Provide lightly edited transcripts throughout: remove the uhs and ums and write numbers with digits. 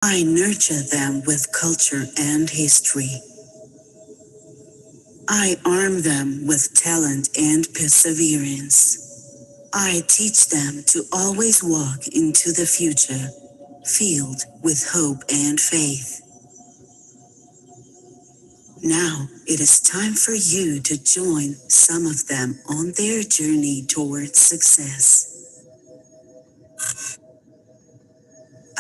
I nurture them with culture and history. I arm them with talent and perseverance. I teach them to always walk into the future, filled with hope and faith. Now it is time for you to join some of them on their journey towards success.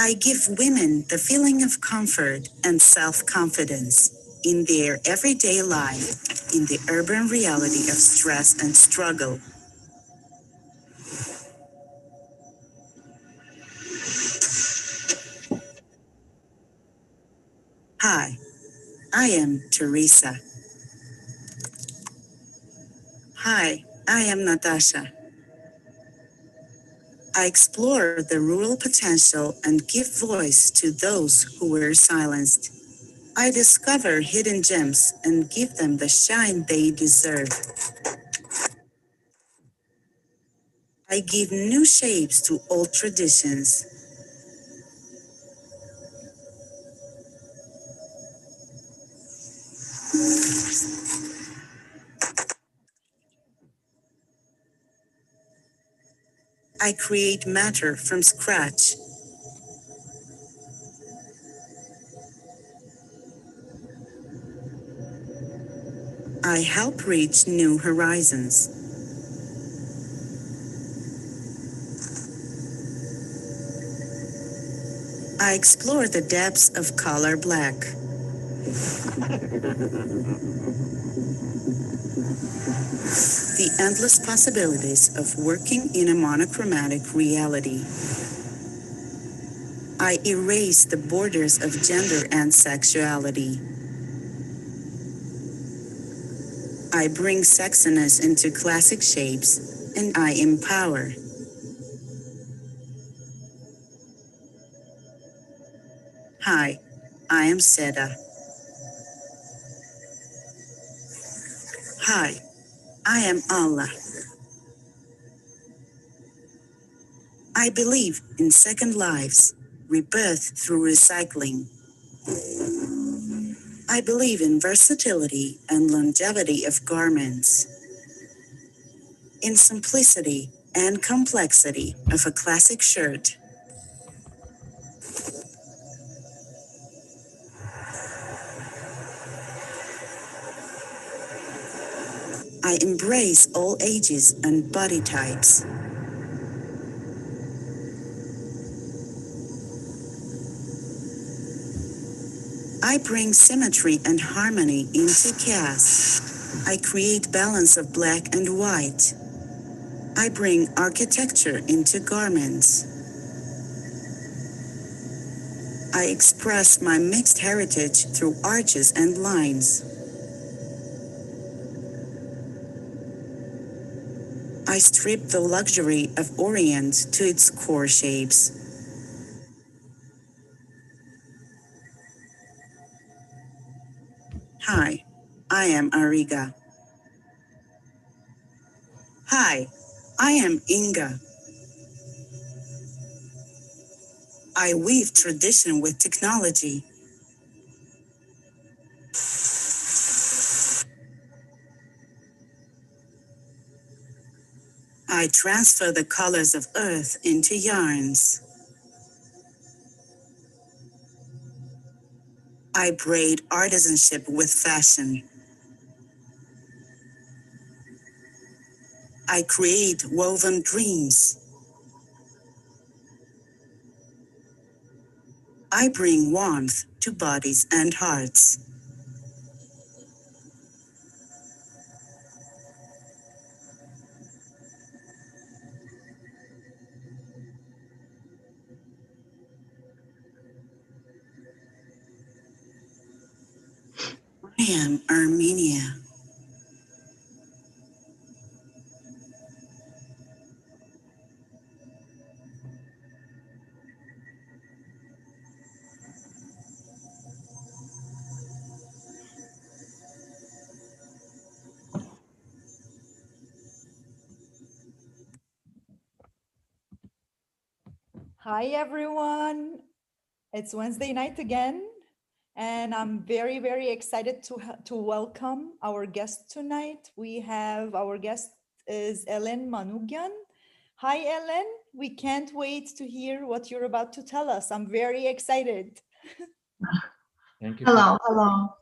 I give women the feeling of comfort and self-confidence in their everyday life, in the urban reality of stress and struggle. Hi, I am Teresa. Hi, I am Natasha. I explore the rural potential and give voice to those who were silenced. I discover hidden gems and give them the shine they deserve. I give new shapes to old traditions. I create matter from scratch. I help reach new horizons. I explore the depths of color black. The endless possibilities of working in a monochromatic reality. I erase the borders of gender and sexuality. I bring sexiness into classic shapes, and I empower. Hi, I am Seda. Hi, I am Allah. I believe in second lives, rebirth through recycling. I believe in versatility and longevity of garments, in simplicity and complexity of a classic shirt. I embrace all ages and body types. I bring symmetry and harmony into chaos. I create balance of black and white. I bring architecture into garments. I express my mixed heritage through arches and lines. I strip the luxury of Orient to its core shapes. Hi, I am Ariga. Hi, I am Inga. I weave tradition with technology. I transfer the colors of earth into yarns. I braid artisanship with fashion. I create woven dreams. I bring warmth to bodies and hearts. I am Armenia. Hi, everyone. It's Wednesday night again, and I'm very, very excited to welcome our guest tonight. We have our guest is Ellen Manugyan. Hi, Ellen. We can't wait to hear what you're about to tell us. I'm very excited. Thank you for Hello, hello.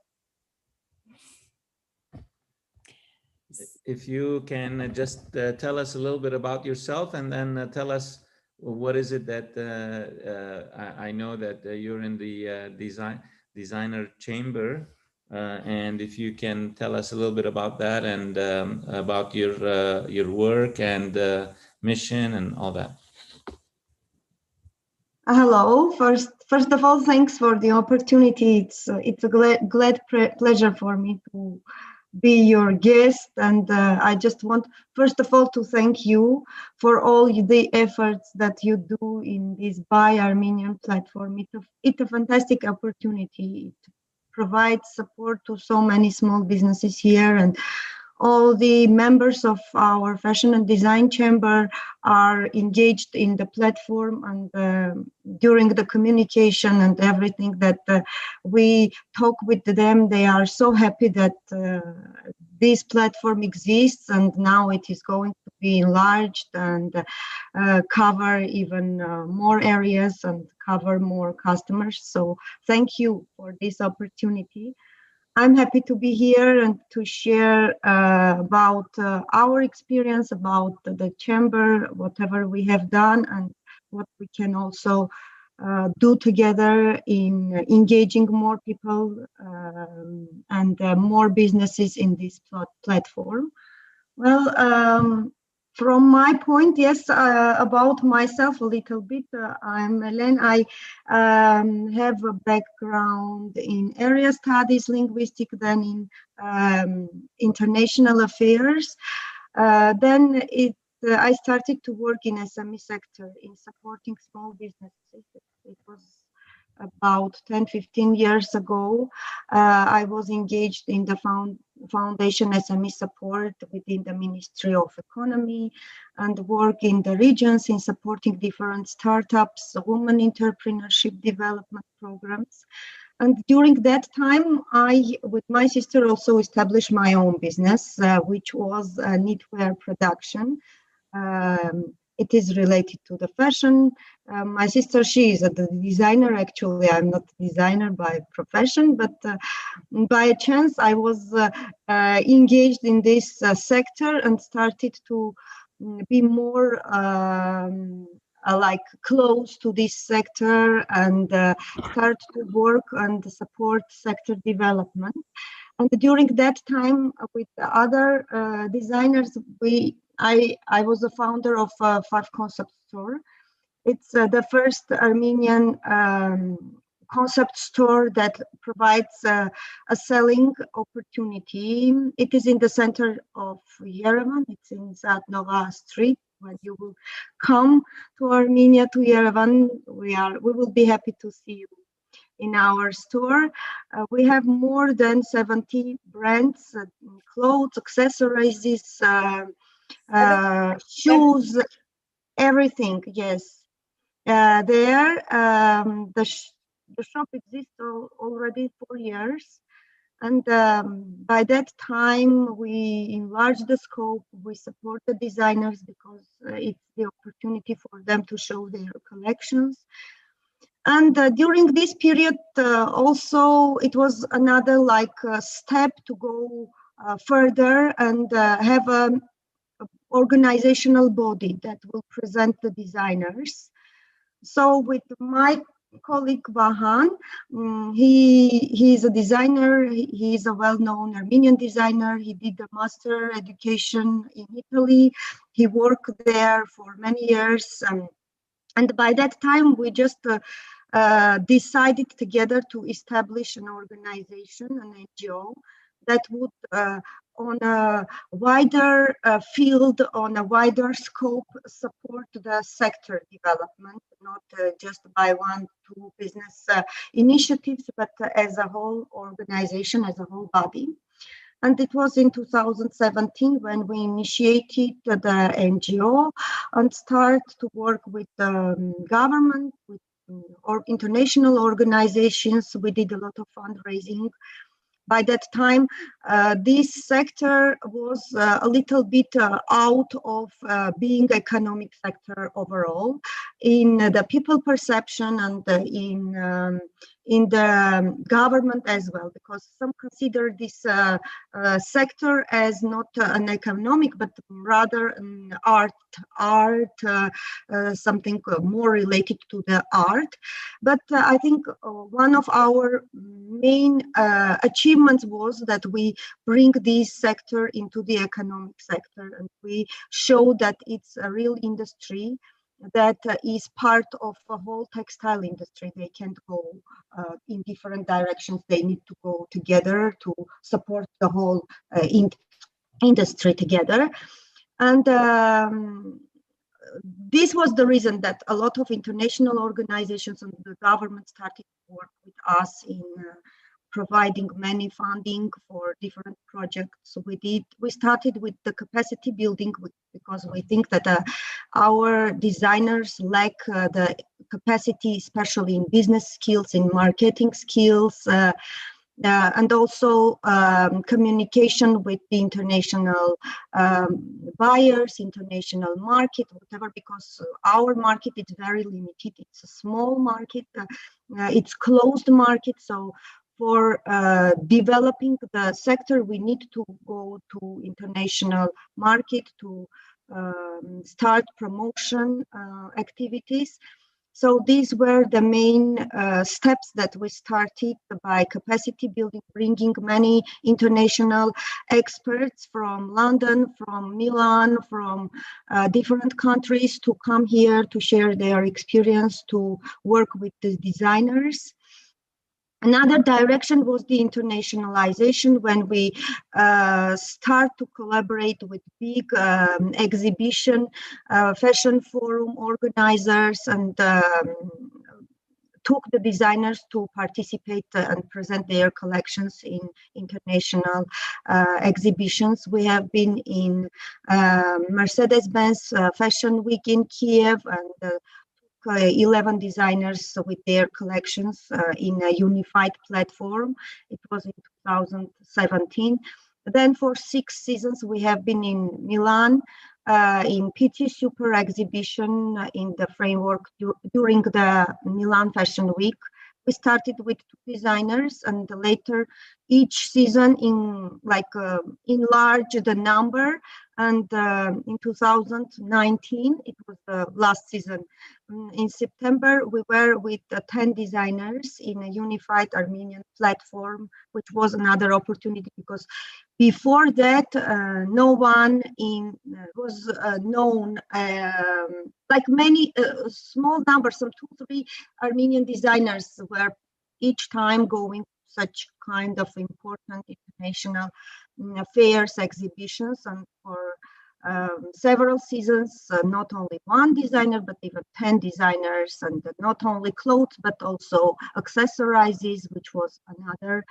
if you can just tell us a little bit about yourself and then tell us what is it that I know that you're in the designer chamber and if you can tell us a little bit about that and about your work and mission and all that. Hello. First of all, thanks for the opportunity. It's a pleasure for me to be your guest, and I just want first of all to thank you for all the efforts that you do in this Buy Armenian platform. It's a fantastic opportunity. It provides support to so many small businesses here, and all the members of our fashion and design chamber are engaged in the platform, and during the communication and everything that we talk with them, they are so happy that this platform exists, and now it is going to be enlarged and cover even more areas and cover more customers. So thank you for this opportunity. I'm happy to be here and to share about our experience, about the chamber, whatever we have done, and what we can also do together in engaging more people and more businesses in this platform. Well, from my point, yes, about myself a little bit. I'm Ellen. I have a background in area studies, linguistic, then in international affairs. I started to work in SME sector in supporting small businesses. It was about 10, 15 years ago. I was engaged in the foundation SME support within the Ministry of Economy and work in the regions in supporting different startups, women entrepreneurship development programs. And during that time, I, with my sister, also established my own business, which was knitwear production. It is related to the fashion. My sister, she is a designer. Actually, I'm not a designer by profession, but by chance, I was engaged in this sector and started to be more like close to this sector and start to work and support sector development. And during that time, with the other designers, I was a founder of Five Concept Store. It's the first Armenian concept store that provides a selling opportunity. It is in the center of Yerevan. It's in Zadnova Street. When you will come to Armenia, to Yerevan, we will be happy to see you in our store. We have more than 70 brands, clothes, accessories, shoes, everything. Yes, there the shop exists already 4 years, and by that time we enlarge the scope. We support the designers because it's the opportunity for them to show their collections. And during this period, also it was another like step to go further and have an organizational body that will present the designers. So with my colleague Vahan, he is a designer. He is a well-known Armenian designer. He did a master education in Italy. He worked there for many years. And by that time, we just decided together to establish an organization, an NGO, that would, on a wider field, on a wider scope, support the sector development, not just by one, two business initiatives, but as a whole organization, as a whole body. And it was in 2017 when we initiated the NGO and start to work with the government, with or international organizations. We did a lot of fundraising. By that time, this sector was a little bit out of being economic sector overall in the people perception and in the government as well, because some consider this sector as not an economic, but rather an art, something more related to the art. But I think one of our main achievements was that we bring this sector into the economic sector, and we show that it's a real industry that is part of a whole textile industry. They can't go in different directions. They need to go together to support the whole industry together. And this was the reason that a lot of international organizations and the government started to work with us in providing many funding for different projects. We started with the capacity building because we think that our designers lack the capacity, especially in business skills, in marketing skills, and also communication with the international buyers, international market, whatever, because our market is very limited. It's a small market, it's closed market. So for developing the sector, we need to go to international market to start promotion activities. So these were the main steps that we started by capacity building, bringing many international experts from London, from Milan, from different countries to come here to share their experience, to work with the designers. Another direction was the internationalization, when we start to collaborate with big exhibition, fashion forum organizers, and took the designers to participate and present their collections in international exhibitions. We have been in Mercedes-Benz Fashion Week in Kiev, and 11 designers with their collections in a unified platform. It was in 2017. Then for 6 seasons, we have been in Milan, in PT Super exhibition in the framework during the Milan Fashion Week. We started with 2 designers, and later each season enlarged the number. And in 2019, it was the last season. In September, we were with 10 designers in a unified Armenian platform, which was another opportunity because before that, no one was known, like many small numbers, some 2-3 Armenian designers were each time going to such kind of important international fairs, exhibitions, and for several seasons, not only 1 designer, but even 10 designers, and not only clothes, but also accessories, which was another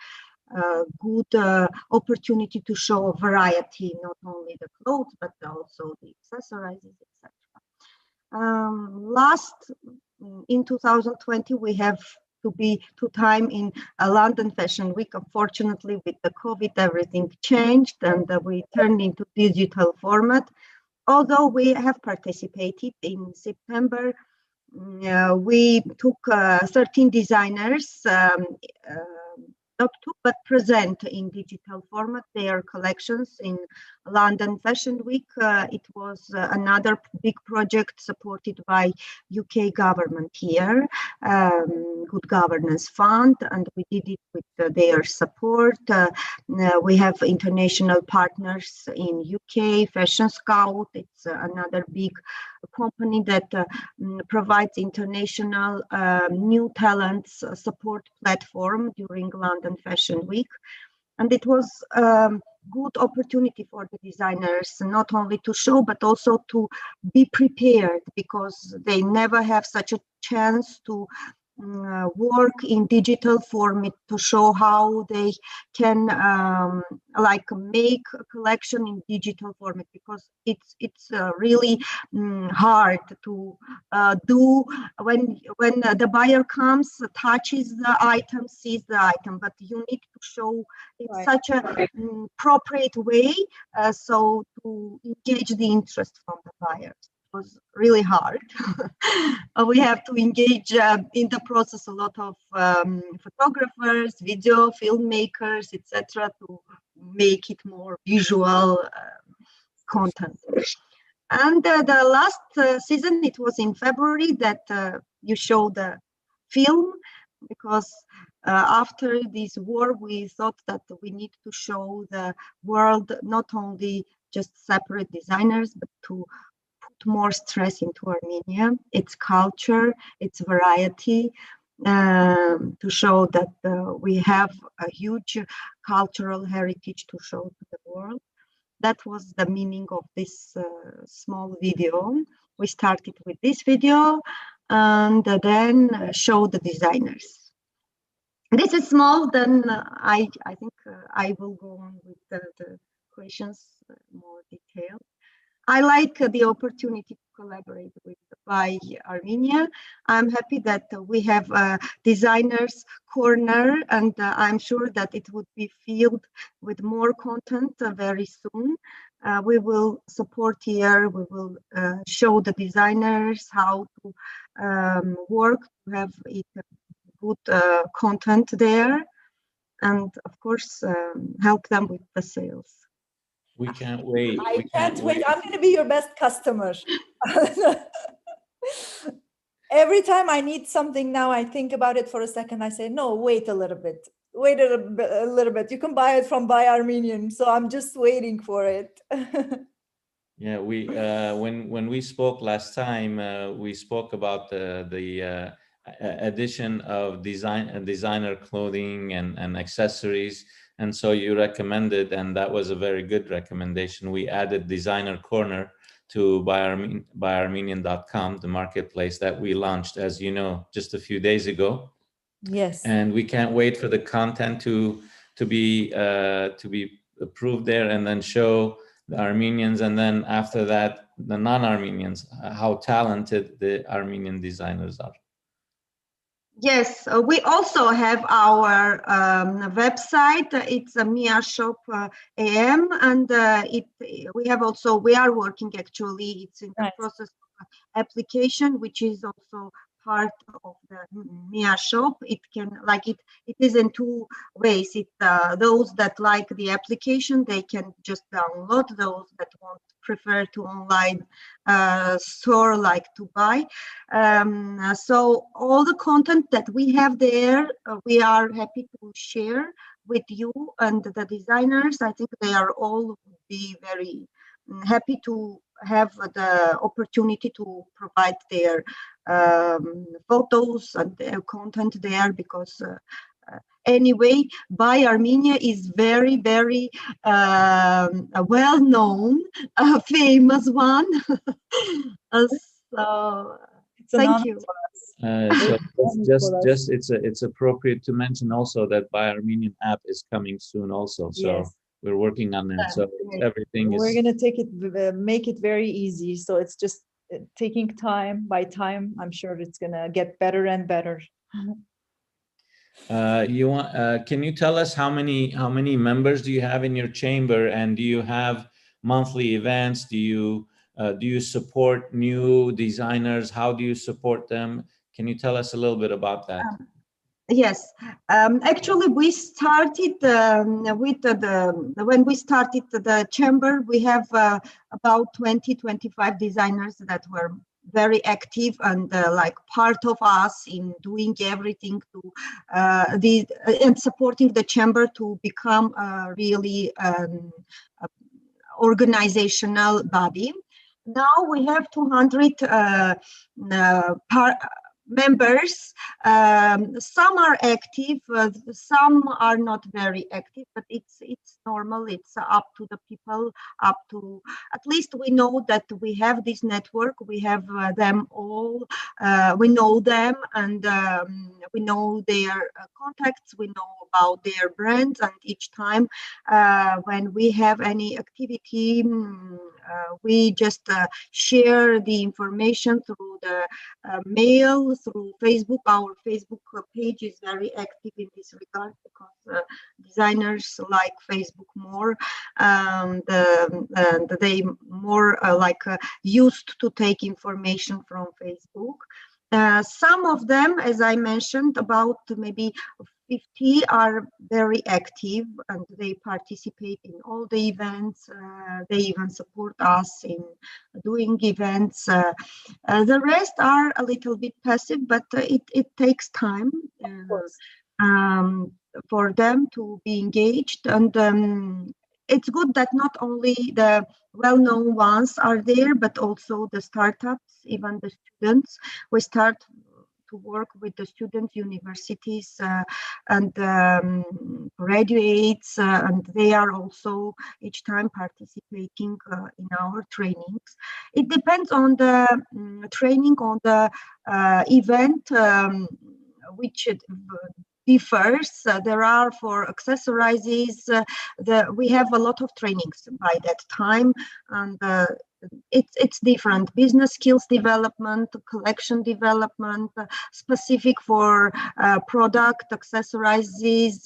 good opportunity to show a variety, not only the clothes, but also the accessories, etc. In 2020, we have to be 2 times in a London Fashion Week. Unfortunately, with the COVID, everything changed, and we turned into digital format. Although we have participated in September, we took 13 designers, not to, but present in digital format their collections in London Fashion Week. It was another big project supported by UK government here, Good Governance Fund, and we did it with their support. We have international partners in UK, Fashion Scout. It's another big company that provides international new talents support platform during London Fashion Week. And it was a good opportunity for the designers, not only to show, but also to be prepared, because they never have such a chance to work in digital format to show how they can like make a collection in digital format, because it's really hard to do when the buyer comes, touches the item, sees the item, but you need to show in Right. such a appropriate way so to engage the interest from the buyers. Was really hard. We have to engage in the process a lot of photographers, video filmmakers, etc., to make it more visual content. And the last season, it was in February that you showed the film, because after this war, we thought that we need to show the world not only just separate designers, but to put more stress into Armenia, its culture, its variety, to show that we have a huge cultural heritage to show to the world. That was the meaning of this small video. We started with this video and then show the designers. This is small, then I think I will go on with the questions more detailed. I like the opportunity to collaborate with by Armenia. I'm happy that we have a designers corner, and I'm sure that it would be filled with more content very soon. We will support here. We will show the designers how to work to have it good content there, and of course help them with the sales. We can't wait. I can't wait. I'm going to be your best customer. Every time I need something now, I think about it for a second. I say, no, wait a little bit. Wait a little bit. You can buy it from Buy Armenian. So I'm just waiting for it. Yeah, we when we spoke last time, we spoke about the addition of designer clothing and accessories, and so you recommended, and that was a very good recommendation. We added Designer Corner to buyarmenian.com, the marketplace that we launched, as you know, just a few days ago. Yes. And we can't wait for the content to be approved there, and then show the Armenians, and then after that, the non-Armenians, how talented the Armenian designers are. Yes, we also have our website. It's a Mia Shop AM, and we are working actually. It's in the process of application, which is also part of the Mia Shop. It is in two ways. Those that like the application, they can just download. Those that prefer to online store, like to buy. So all the content that we have there, we are happy to share with you and the designers. I think they are all be very happy to have the opportunity to provide their photos and their content there, because anyway, Buy Armenia is very, very well known, famous one. So thank you. So it's appropriate to mention also that Buy Armenian app is coming soon also. So yes, we're working on that. So everything we're going to make it very easy. So it's just taking time by time. I'm sure it's going to get better and better. Can you tell us how many members do you have in your chamber, and do you have monthly events? Do you support new designers? How do you support them? Can you tell us a little bit about that? Yes, actually, we started when we started the chamber, we have about 20-25 designers that were very active and like part of us in doing everything to and supporting the chamber to become a really organizational body. Now we have 200 members. Some are active, some are not very active, but it's normal. It's up to the people, up to, at least we know that we have this network, we have them all, we know them, and we know their contacts, we know about their brands, and each time when we have any activity, we just share the information through the mail, through Facebook. Our Facebook page is very active in this regard because designers like Facebook more, and they more used to take information from Facebook. Some of them, as I mentioned, about maybe 50 are very active and they participate in all the events. They even support us in doing events. The rest are a little bit passive, but it takes time for them to be engaged. And it's good that not only the well-known ones are there, but also the startups, even the students. We start to work with the student universities and graduates, and they are also each time participating in our trainings. It depends on the training, on the event, which differs. There are for accessorizes, we have a lot of trainings by that time, and it's different. Business skills development, collection development, specific for product accessorizes,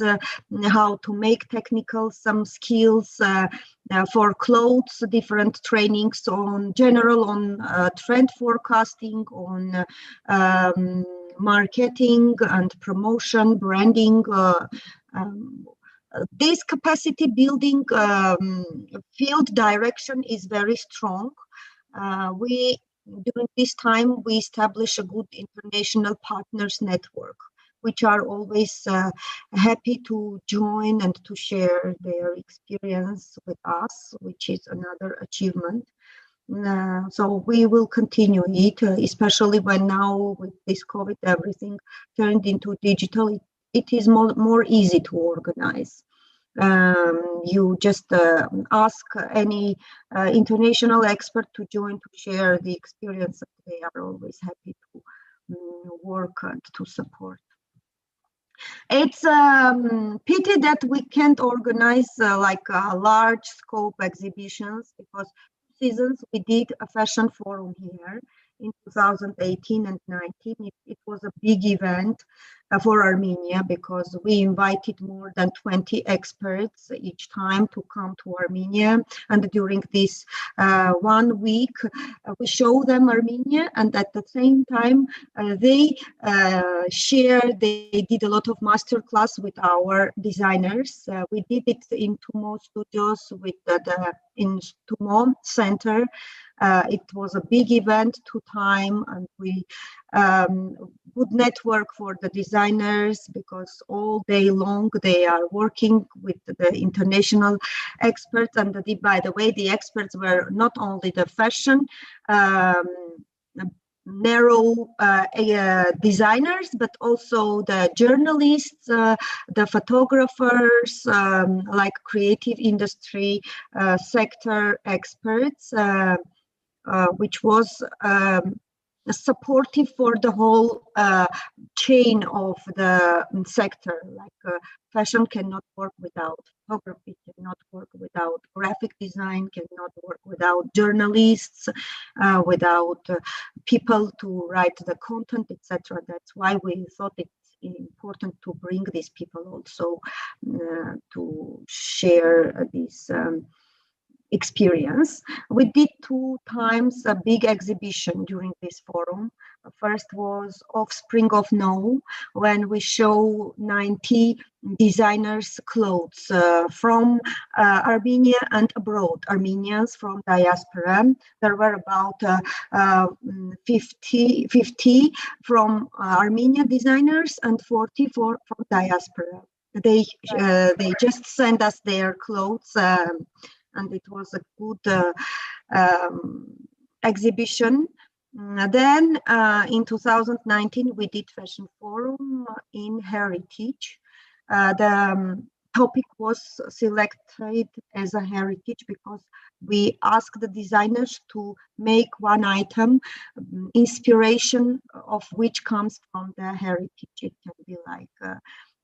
how to make technical some skills. For clothes, different trainings on general, on trend forecasting, on marketing and promotion, branding. This capacity building field direction is very strong. During this time, we establish a good international partners network, which are always happy to join and to share their experience with us, which is another achievement. So we will continue it, especially when now with this COVID, everything turned into digital. It is more easy to organize. You just ask any international expert to join to share the experience. They are always happy to work and to support. It's pity that we can't organize large scope exhibitions, because seasons we did a fashion forum here in 2018 and 19. It was a big event for Armenia, because we invited more than 20 experts each time to come to Armenia. And during this 1 week, we show them Armenia, and at the same time, they did a lot of masterclass with our designers. We did it in Tumo studios in Tumo Center. It was a big event, 2 times, and we good network for the designers, because all day long they are working with the international experts. And by the way, the experts were not only the fashion narrow designers, but also the journalists, the photographers, like creative industry sector experts, which was supportive for the whole chain of the sector. Like fashion cannot work without photography, cannot work without graphic design, cannot work without journalists, without people to write the content, etc. That's why we thought it's important to bring these people also to share this experience. We did 2 times a big exhibition during this forum. First was Offspring of No, when we show 90 designers' clothes from Armenia and abroad, Armenians from diaspora. There were about 50 from Armenian designers and 40 from diaspora. They just sent us their clothes, and it was a good exhibition. Then in 2019, we did Fashion Forum in Heritage. The topic was selected as a heritage because we asked the designers to make one item, inspiration of which comes from the heritage. It can be like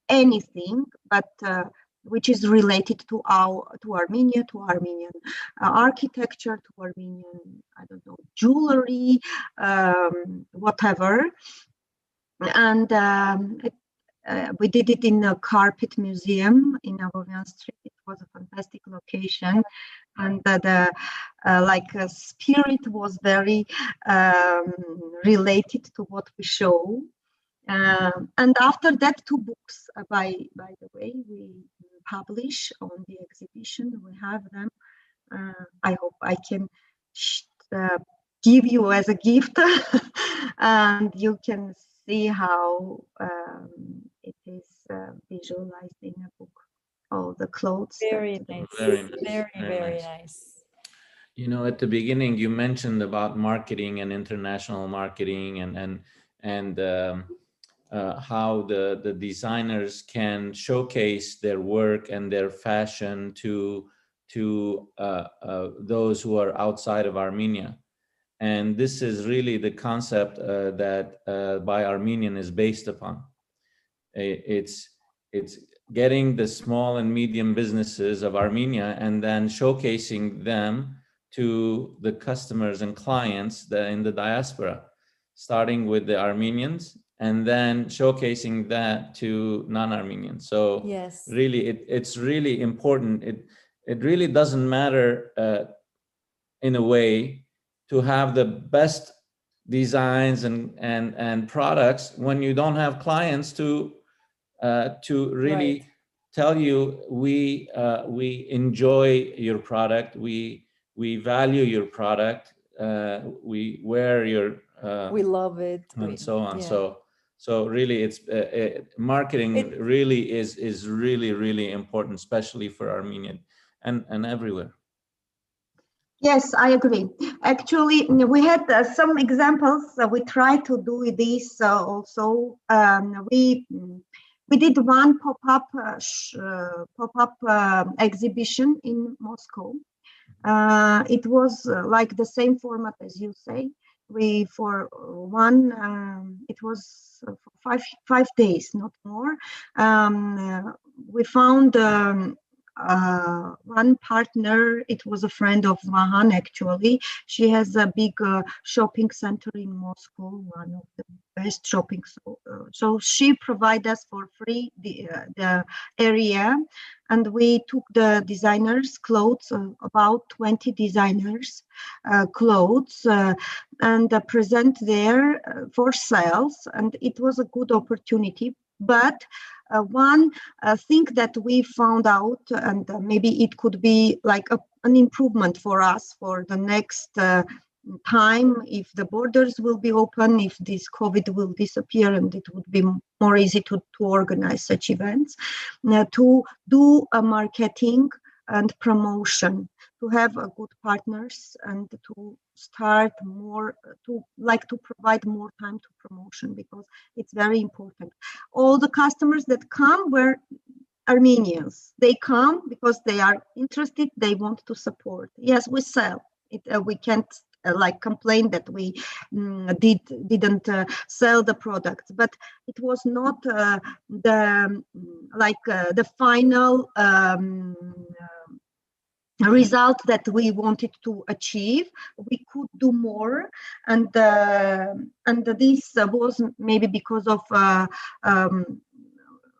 anything, but which is related to Armenia, to Armenian architecture, to Armenian, I don't know, jewelry, whatever. And we did it in a carpet museum in Avovian Street. It was a fantastic location, and the spirit was very related to what we show. And after that, two books, by the way, we publish on the exhibition. We have them. I hope I can give you as a gift, and you can see how it is visualized in a book. All the clothes. Very nice. Very nice. Very nice. You know, at the beginning, you mentioned about marketing and international marketing, and how the designers can showcase their work and their fashion to those who are outside of Armenia. And this is really the concept that By Armenian is based upon. It's getting the small and medium businesses of Armenia and then showcasing them to the customers and clients in the diaspora, starting with the Armenians and then showcasing that to non-Armenians. So yes, really, it's really important. It really doesn't matter in a way to have the best designs and products when you don't have clients to really right. tell you we enjoy your product, we value your product, we wear your We love it. and so on. Yeah. So really, it's marketing really is really important, especially for Armenian and everywhere. Yes, I agree. Actually, we had some examples. We tried to do this also. We did one pop-up exhibition in Moscow. It was like the same format as you say. It was for 5 days, not more. We found one partner. It was a friend of Mahan, actually. She has a big shopping center in Moscow, one of the best shopping. So she provided us for free the area, and we took the designers' clothes, about 20 designers' clothes, and present there for sales. And it was a good opportunity. But one thing that we found out, and maybe it could be like an improvement for us for the next time, if the borders will be open, if this COVID will disappear, and it would be more easy to organize such events, to do a marketing and promotion, to have good partners, and to start more, to provide more time to promotion, because it's very important. All the customers that come were Armenians. They come because they are interested, they want to support. Yes, we sell it. We can't complain that we didn't sell the products, but it was not the final result that we wanted to achieve. We could do more, and this was maybe because of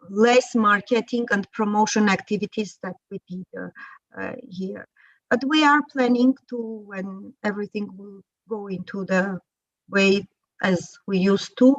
less marketing and promotion activities that we did here. But we are planning to, when everything will go into the way as we used to.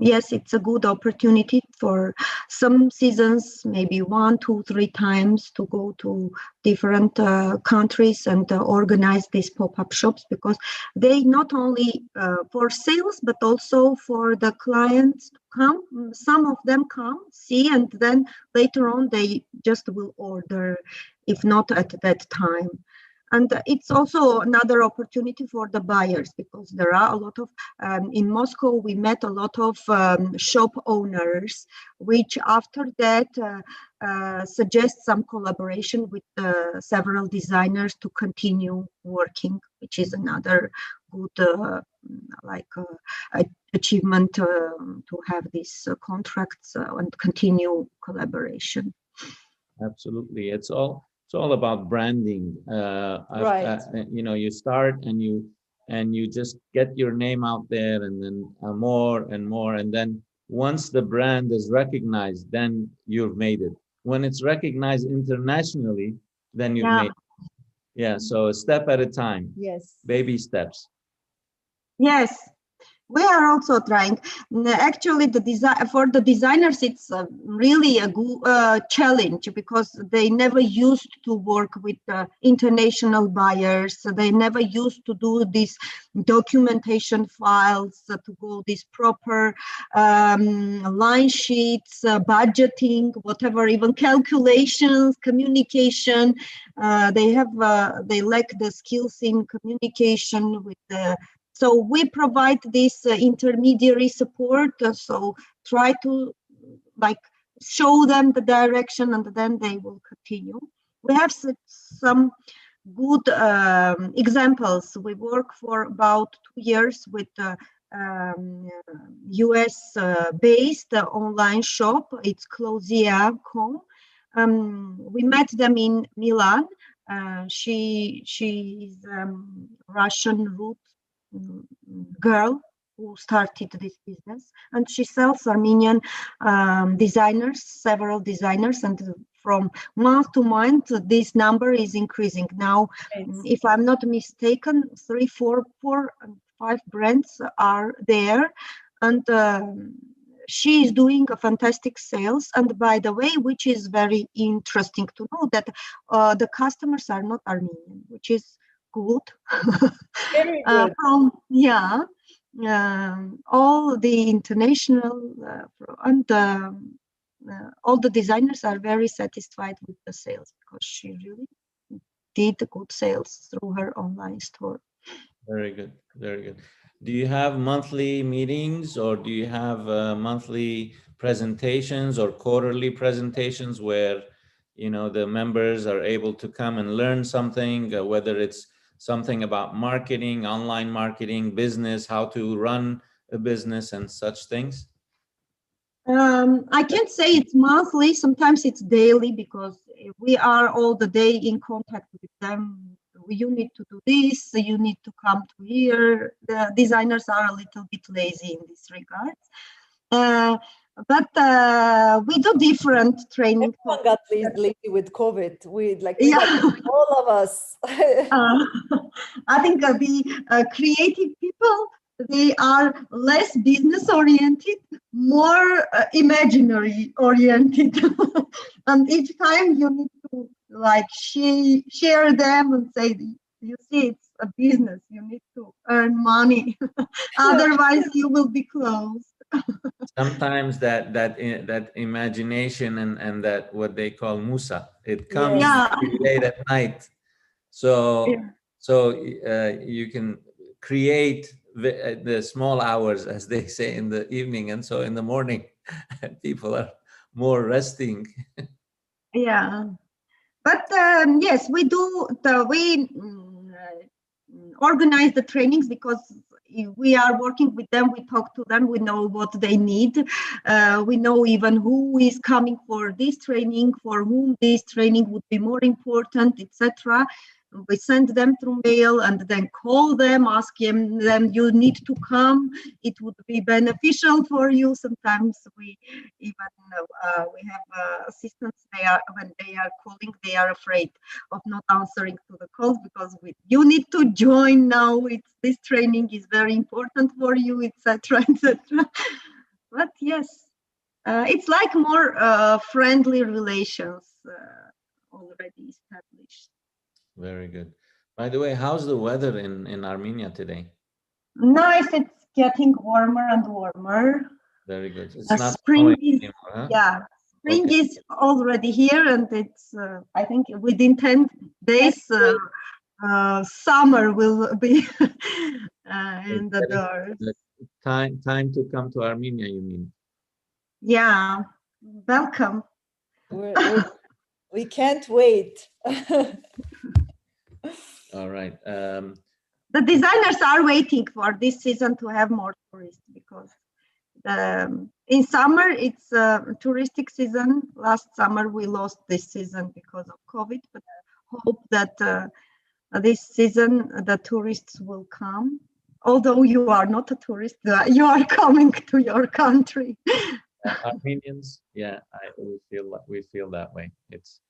Yes, it's a good opportunity for some seasons, maybe 1, 2, 3 times, to go to different countries and organize these pop-up shops, because they not only for sales, but also for the clients to come. Some of them come, see, and then later on they just will order, if not at that time. And it's also another opportunity for the buyers, because there are a lot of, in Moscow, we met a lot of shop owners, which after that suggest some collaboration with several designers to continue working, which is another good achievement to have these contracts and continue collaboration. Absolutely. It's all about branding. Right. You know, you start and you just get your name out there, and then more and more, and then once the brand is recognized, then you've made it. When it's recognized internationally, then you've Yeah. made it. Yeah. So a step at a time, Yes. baby steps. Yes. We are also trying. Actually, the design for the designers, it's really a good challenge, because they never used to work with international buyers. So they never used to do these documentation files, to go these proper line sheets, budgeting, whatever, even calculations, communication. They lack the skills in communication with the. So we provide this intermediary support. So try to show them the direction, and then they will continue. We have some good examples. We work for about 2 years with US based online shop. It's Closia.com. We met them in Milan. She is Russian root girl who started this business, and she sells Armenian designers, several designers, and from month to month this number is increasing. Now, if I'm not mistaken, 3, 4, 5 brands are there, and she is doing a fantastic sales. And by the way, which is very interesting to know, that the customers are not Armenian, which is good. Very good. All the international and all the designers are very satisfied with the sales, because she really did good sales through her online store. Very good. Very good. Do you have monthly meetings, or do you have monthly presentations or quarterly presentations where, you know, the members are able to come and learn something, whether it's something about marketing, online marketing, business, how to run a business and such things? I can't say it's monthly. Sometimes it's daily, because we are all the day in contact with them. You need to do this, you need to come to here. The designers are a little bit lazy in this regard. But we do different training. Everyone got lazy with COVID. Yeah. All of us. I think the creative people, they are less business oriented, more imaginary oriented. And each time you need to share them and say, you see, it's a business, you need to earn money. Otherwise you will be closed. Sometimes that imagination and that what they call musa, it comes late at night. So you can create the small hours, as they say, in the evening, and so in the morning people are more resting. Yeah, but yes, we do. We organize the trainings, because if we are working with them, we talk to them, we know what they need. We know even who is coming for this training, for whom this training would be more important, etc. We send them through mail, and then call them, asking them, you need to come, it would be beneficial for you. Sometimes we even we have assistants, when they are calling, they are afraid of not answering to the calls, because you need to join now, this training is very important for you, etc., etc. But yes, it's like more friendly relations already established. Very good. By the way, how's the weather in Armenia today? Nice, it's getting warmer and warmer. Very good. It's not spring is anymore, huh? Yeah, spring is already here, and it's I think within 10 days summer will be in It's the doors. time to come to Armenia, you mean? Yeah, welcome. We can't wait. All right. The designers are waiting for this season to have more tourists because in summer it's a touristic season. Last summer we lost this season because of COVID, but I hope that this season the tourists will come. Although you are not a tourist, you are coming to your country. Armenians, yeah, we feel that way. It's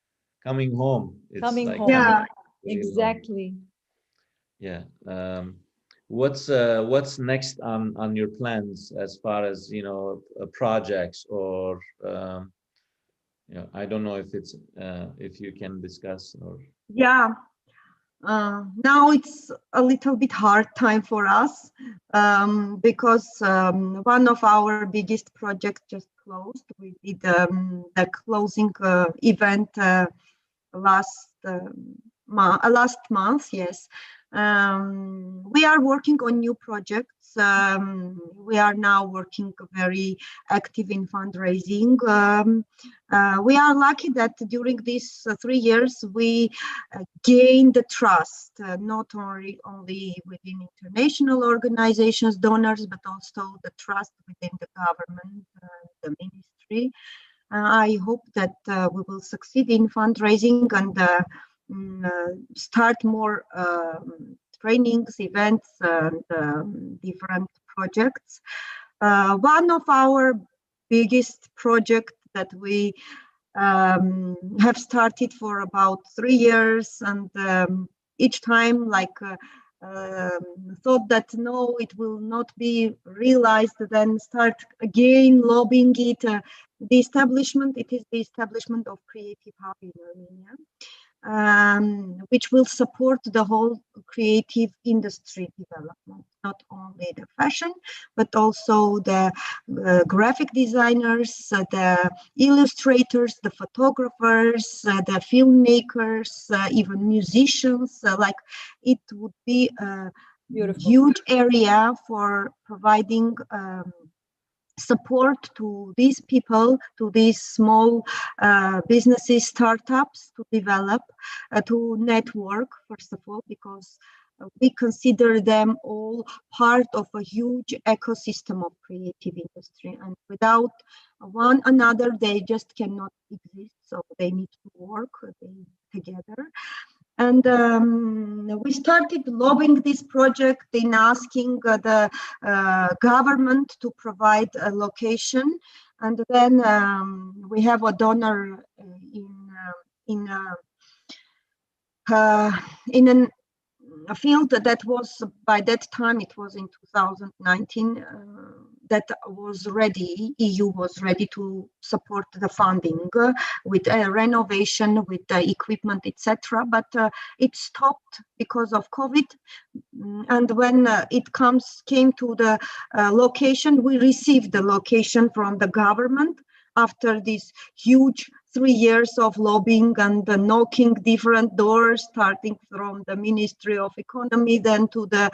coming home. It's Coming like home. Yeah. really home. Exactly. Yeah. What's next on your plans as far as projects or I don't know if it's if you can discuss or. Yeah. Now it's a little bit hard time for us because one of our biggest projects just closed. We did the closing event last month. Yes, we are working on new projects. We are now working very active in fundraising. We are lucky that during these 3 years we gained the trust, not only within international organizations, donors, but also the trust within the government, the ministry. I hope that we will succeed in fundraising and start more trainings, events, and different projects. One of our biggest projects that we have started for about 3 years, and each time thought that no, it will not be realized, then start again lobbying it. It is the establishment of Creative Hub in Armenia, which will support the whole creative industry development, not only the fashion, but also the graphic designers, the illustrators, the photographers, the filmmakers, even musicians. It would be a Beautiful. huge area for providing support to these people, to these small businesses, startups to develop, to network, first of all, because we consider them all part of a huge ecosystem of creative industry. And without one another, they just cannot exist. So they need to work together. And we started lobbying this project in asking the government to provide a location. And then we have a donor in a field that was, by that time, it was in 2019, that was ready, EU was ready to support the funding with renovation, with equipment, etc. But it stopped because of COVID. And when it came to the location, we received the location from the government after this huge 3 years of lobbying and knocking different doors, starting from the Ministry of Economy, then to the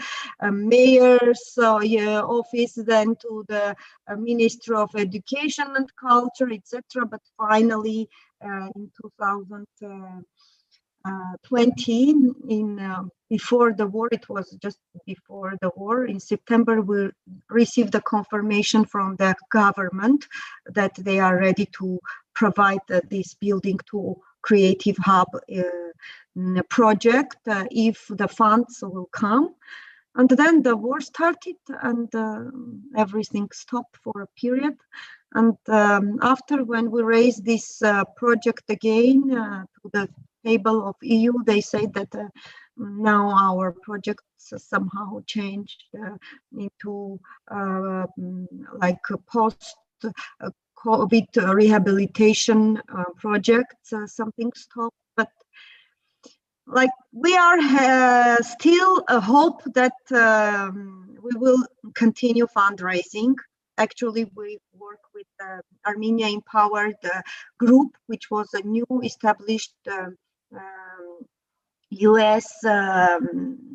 mayor's office, then to the Ministry of Education and Culture, etc. But finally, in 2020, before the war, it was just before the war, in September, we received a confirmation from the government that they are ready to provide this building to Creative Hub project if the funds will come. And then the war started and everything stopped for a period. And after, when we raised this project again to the table of EU, they say that now our projects somehow changed into like a post-COVID rehabilitation projects. Something stopped, but we are still a hope that we will continue fundraising. Actually, we work with the Armenia Empowered group, which was a new established US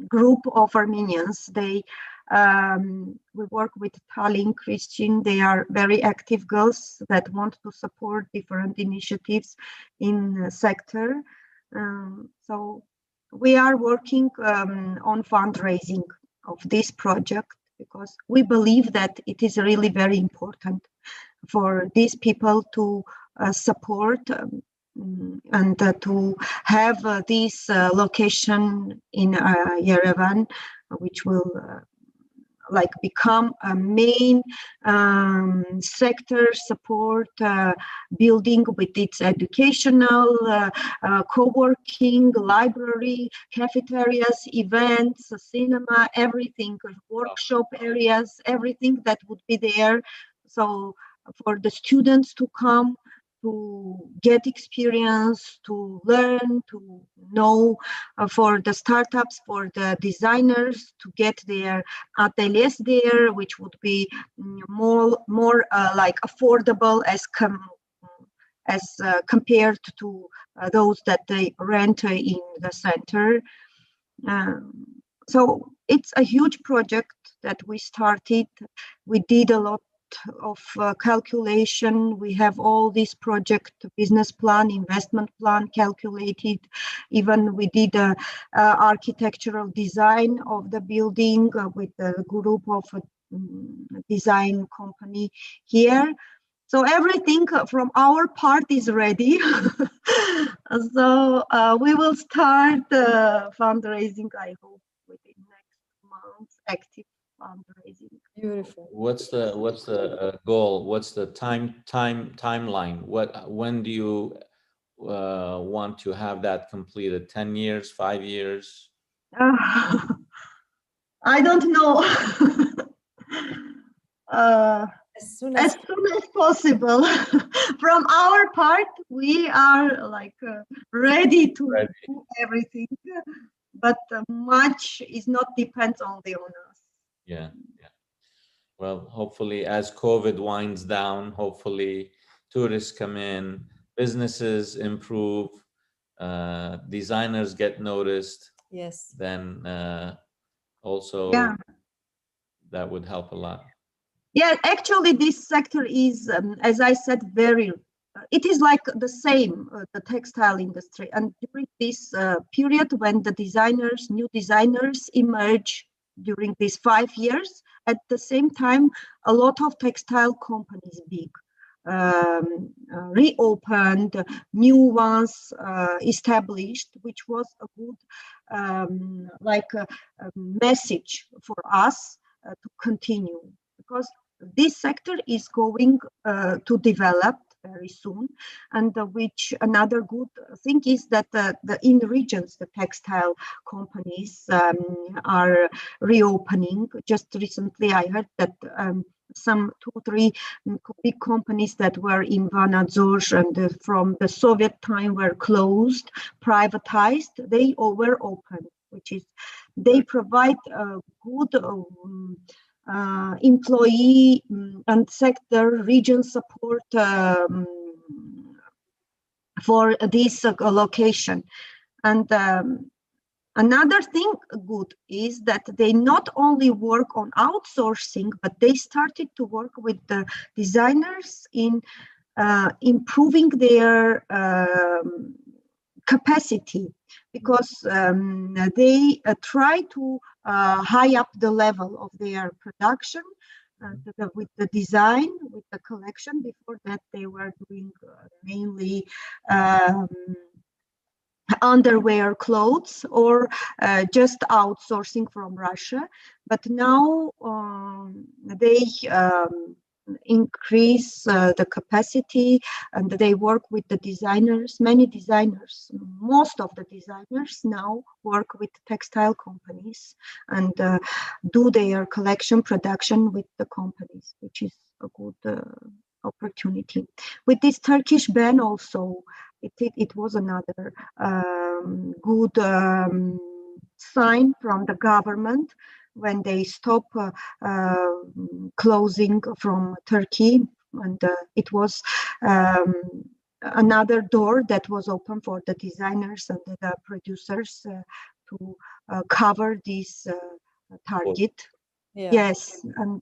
group of Armenians. We work with Tallinn Christian. They are very active girls that want to support different initiatives in the sector. So we are working on fundraising of this project because we believe that it is really very important for these people to support and to have this location in Yerevan, which will like become a main sector support building with its educational, co-working, library, cafeterias, events, cinema, everything, workshop areas, everything that would be there. So for the students to come, to get experience, to learn, to know, for the startups, for the designers to get their ateliers there, which would be more like affordable as compared to those that they rent in the center. So it's a huge project that we started. We did a lot of calculation. We have all this project business plan, investment plan calculated. Even we did a architectural design of the building with a group of design company here. So everything from our part is ready. So we will start fundraising, I hope, within next month, active fundraising. Beautiful. What's the goal? What's the timeline? When do you want to have that completed? 10 years, 5 years? I don't know. As soon as possible. From our part, we are like ready to do everything, but much is not depends only on us. Yeah. Well, hopefully as COVID winds down, hopefully tourists come in, businesses improve, designers get noticed. Yes. Then also that would help a lot. Yeah, actually this sector is, as I said, it is like the same, the textile industry. And during this period when the new designers emerge during these 5 years, at the same time, a lot of textile companies big reopened, new ones established, which was a good message for us to continue, because this sector is going to develop very soon, and which another good thing is that in regions the textile companies are reopening. Just recently I heard that some 2-3 big companies that were in Vanadzor and from the Soviet time were closed, privatized, they were open, which is they provide good employee and sector region support for this location. And another thing good is that they not only work on outsourcing, but they started to work with the designers in improving their capacity, because they try to high up the level of their production with the design, with the collection. Before that, they were doing mainly underwear, clothes, or just outsourcing from Russia. But now they increase the capacity, and they work with the designers. Many designers, most of the designers now work with textile companies and do their collection production with the companies, which is a good opportunity. With this Turkish ban also, it was another good sign from the government when they stop closing from Turkey, and it was another door that was open for the designers and the producers to cover this target. Yeah. Yes, and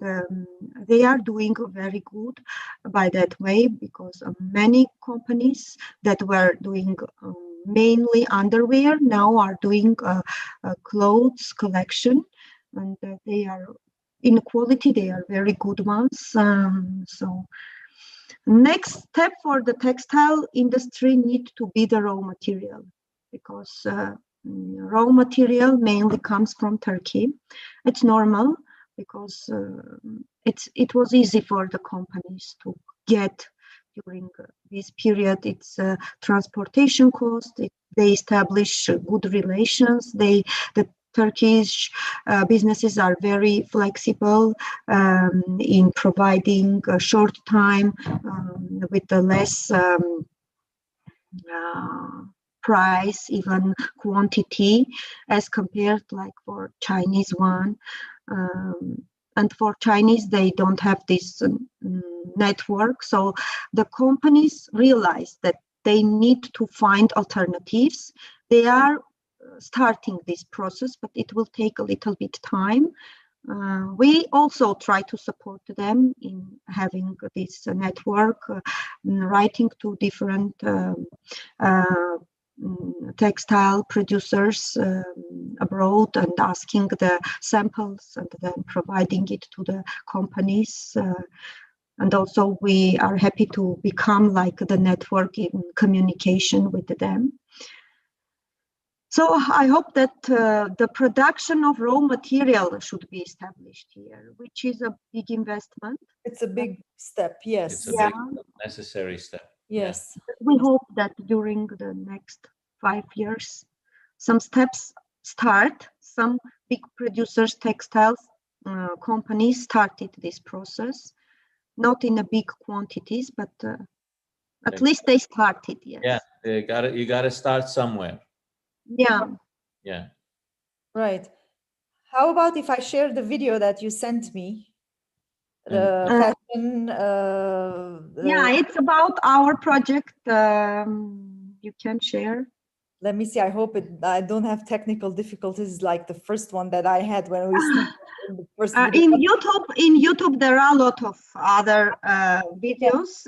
they are doing very good by that way, because many companies that were doing mainly underwear now are doing a clothes collection, and they are in quality, they are very good ones. So next step for the textile industry need to be the raw material, because raw material mainly comes from Turkey. It's normal, because it was easy for the companies to get during this period. It's transportation cost. They establish good relations. The Turkish businesses are very flexible in providing a short time with the less price, even quantity, as compared like for Chinese one. And for Chinese, they don't have this network. So the companies realize that they need to find alternatives. They are starting this process, but it will take a little bit time. We also try to support them in having this network, writing to different textile producers abroad and asking the samples and then providing it to the companies. And also we are happy to become like the network in communication with them. So I hope that the production of raw material should be established here, which is a big investment. It's a big step, yes. It's a big necessary step. Yes. Yeah. We hope that during the next 5 years, some steps start. Some big producers, textiles companies started this process, not in a big quantities, but at least they started. Yes. Yeah, you gotta start somewhere. Yeah. Yeah. Right. How about if I share the video that you sent me? The fashion. Yeah, it's about our project. You can share. Let me see. I hope I don't have technical difficulties like the first one that I had when we started in the first video. In YouTube, there are a lot of other videos.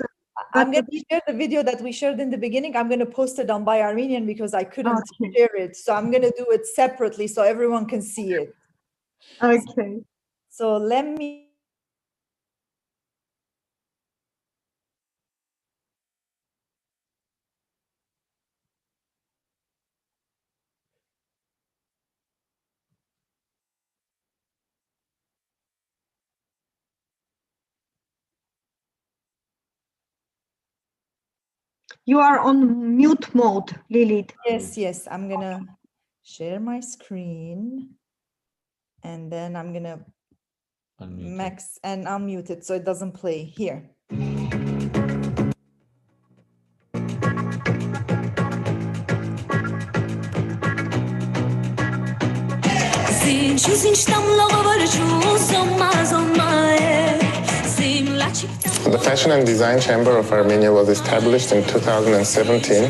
I'm going to share the video that we shared in the beginning. I'm going to post it on Buy Armenian because I couldn't share it. So I'm going to do it separately so everyone can see it. Okay. So let me. You are on mute mode, Lilith. Yes. I'm going to share my screen. And then I'm going to max and unmute it so it doesn't play here. The Fashion and Design Chamber of Armenia was established in 2017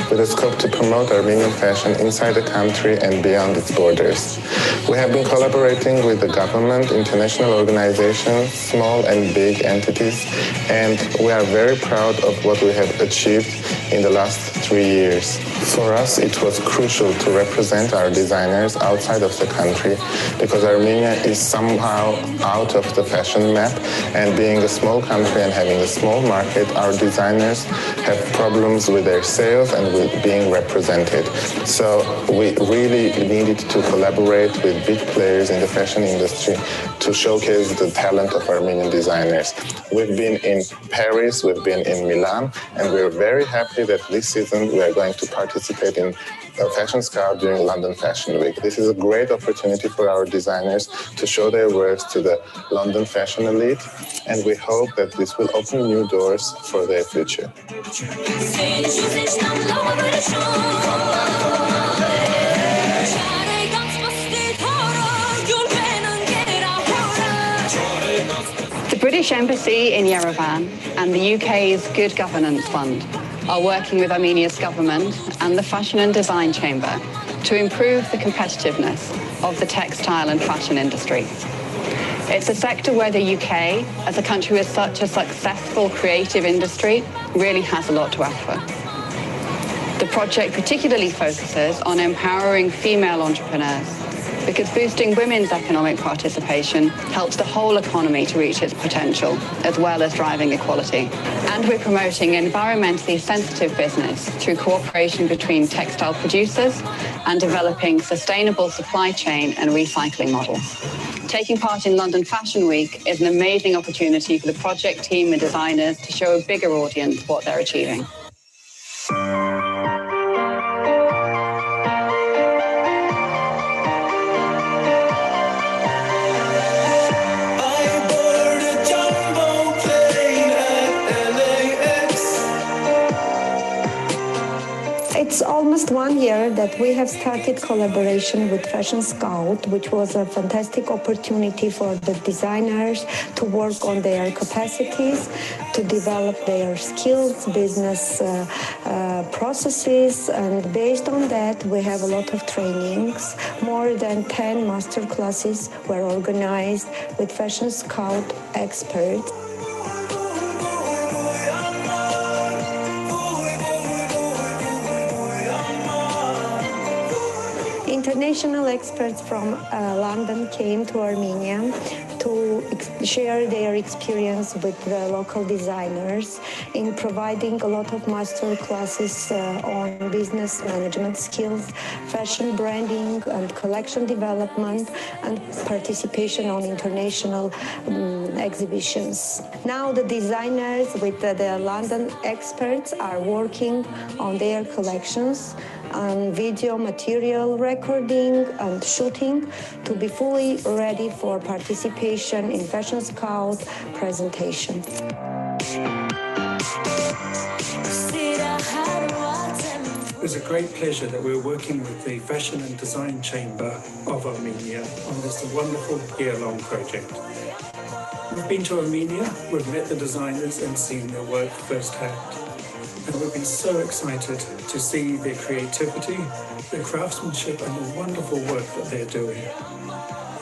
with a scope to promote Armenian fashion inside the country and beyond its borders. We have been collaborating with the government, international organizations, small and big entities, and we are very proud of what we have achieved in the last 3 years. For us, it was crucial to represent our designers outside of the country because Armenia is somehow out of the fashion map, and being a small country and having a small market, our designers have problems with their sales and with being represented. So we really needed to collaborate with big players in the fashion industry to showcase the talent of Armenian designers. We've been in Paris, we've been in Milan, and we're very happy that this season we are going to participate in a Fashion Scout during London Fashion Week. This is a great opportunity for our designers to show their works to the London fashion elite, and we hope that this will open new doors for their future. The British Embassy in Yerevan and the UK's Good Governance Fund are working with Armenia's government and the Fashion and Design Chamber to improve the competitiveness of the textile and fashion industry. It's a sector where the UK, as a country with such a successful creative industry, really has a lot to offer. The project particularly focuses on empowering female entrepreneurs because boosting women's economic participation helps the whole economy to reach its potential, as well as driving equality. And we're promoting environmentally sensitive business through cooperation between textile producers and developing sustainable supply chain and recycling models. Taking part in London Fashion Week is an amazing opportunity for the project team and designers to show a bigger audience what they're achieving. It's almost 1 year that we have started collaboration with Fashion Scout, which was a fantastic opportunity for the designers to work on their capacities, to develop their skills, business processes, and based on that we have a lot of trainings. More than 10 master classes were organized with Fashion Scout experts. International experts from London came to Armenia to share their experience with the local designers in providing a lot of master classes on business management skills, fashion branding and collection development, and participation on international exhibitions. Now the designers with the London experts are working on their collections, on video material recording and shooting to be fully ready for participation in Fashion Scout presentation. It was a great pleasure that we're working with the Fashion and Design Chamber of Armenia on this wonderful year-long project. We've been to Armenia, we've met the designers and seen their work firsthand. And we've been so excited to see their creativity, their craftsmanship, and the wonderful work that they're doing.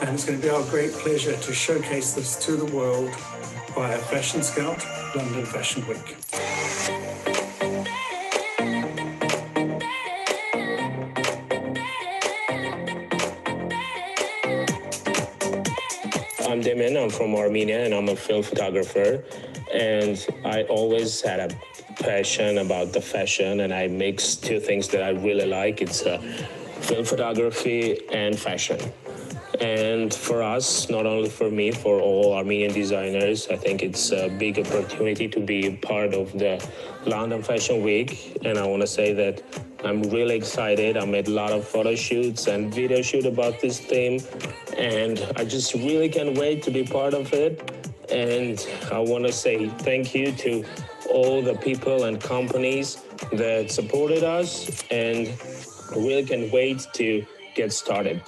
And it's going to be our great pleasure to showcase this to the world via Fashion Scout London Fashion Week. I'm Demin, I'm from Armenia, and I'm a film photographer. And I always had a passion about the fashion, and I mix two things that I really like. It's film photography and fashion. And for us, not only for me, for all Armenian designers, I think it's a big opportunity to be part of the London Fashion Week. And I want to say that I'm really excited. I made a lot of photo shoots and video shoot about this theme, and I just really can't wait to be part of it. And I want to say thank you to all the people and companies that supported us, and I really can't wait to get started.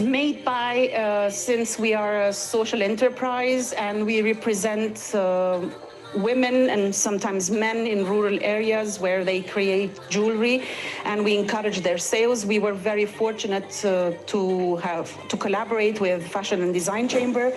Made by, since we are a social enterprise and we represent women and sometimes men in rural areas where they create jewelry, and we encourage their sales. We were very fortunate to collaborate with Fashion and Design Chamber.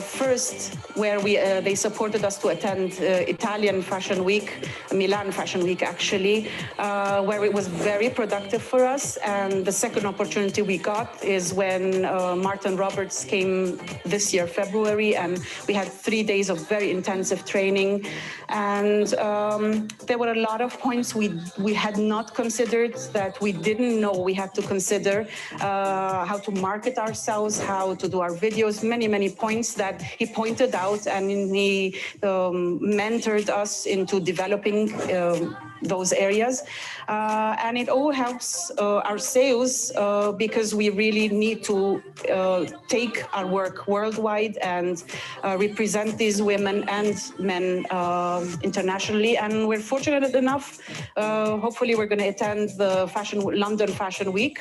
First, where they supported us to attend Italian Fashion Week, Milan Fashion Week actually, where it was very productive for us. And the second opportunity we got is when Martin Roberts came this year, February, and we had 3 days of very intensive training. And there were a lot of points we had not considered, that we didn't know we had to consider, how to market ourselves, how to do our videos, many points that he pointed out, and he mentored us into developing those areas. And it all helps our sales because we really need to take our work worldwide and represent these women and men internationally. And we're fortunate enough, hopefully we're going to attend the London Fashion Week.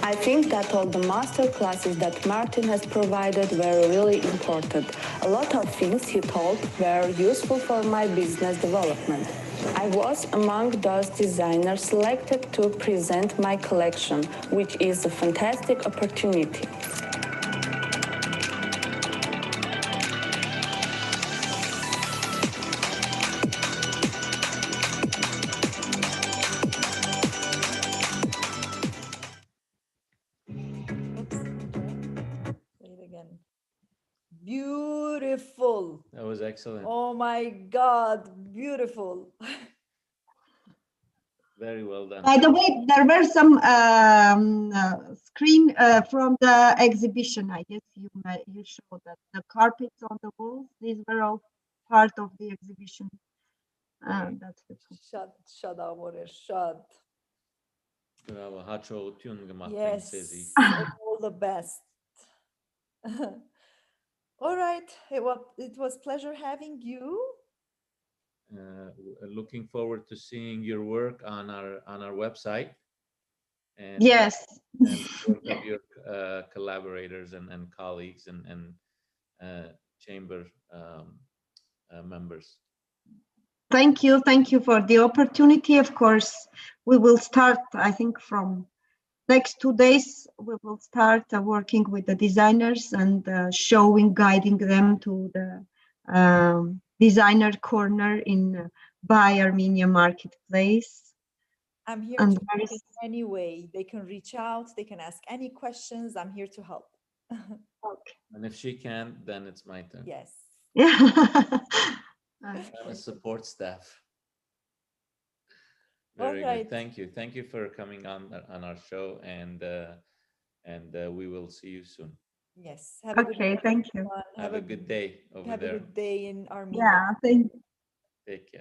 I think that all the master classes that Martin has provided were really important. A lot of things he told were useful for my business development. I was among those designers selected to present my collection, which is a fantastic opportunity. Say it again. Beautiful. That was excellent. Oh my God, beautiful. Very well done. By the way, there were some screen from the exhibition. I guess you showed that the carpets on the walls. These were all part of the exhibition. That's the Shut up, Oraya, shut. Bravo. Hacho tune gemacht, Yes, Sezi. all the best. All right, it was pleasure having you. Looking forward to seeing your work on our website. And, yes. And the work of your collaborators and colleagues and chamber members. Thank you for the opportunity. Of course, we will start, I think, from next 2 days, we will start working with the designers and guiding them to the designer corner in Buy Armenia Marketplace. I'm here And to help in any way. They can reach out, they can ask any questions. I'm here to help. Okay. And if she can, then it's my turn. Yes. I'm a support staff. All Very right. good. Thank you for coming on our show, and we will see you soon. Yes. Have a good Okay, thank you. Have a good day over Have there. a good day in Armenia. Yeah, thank you. Take care.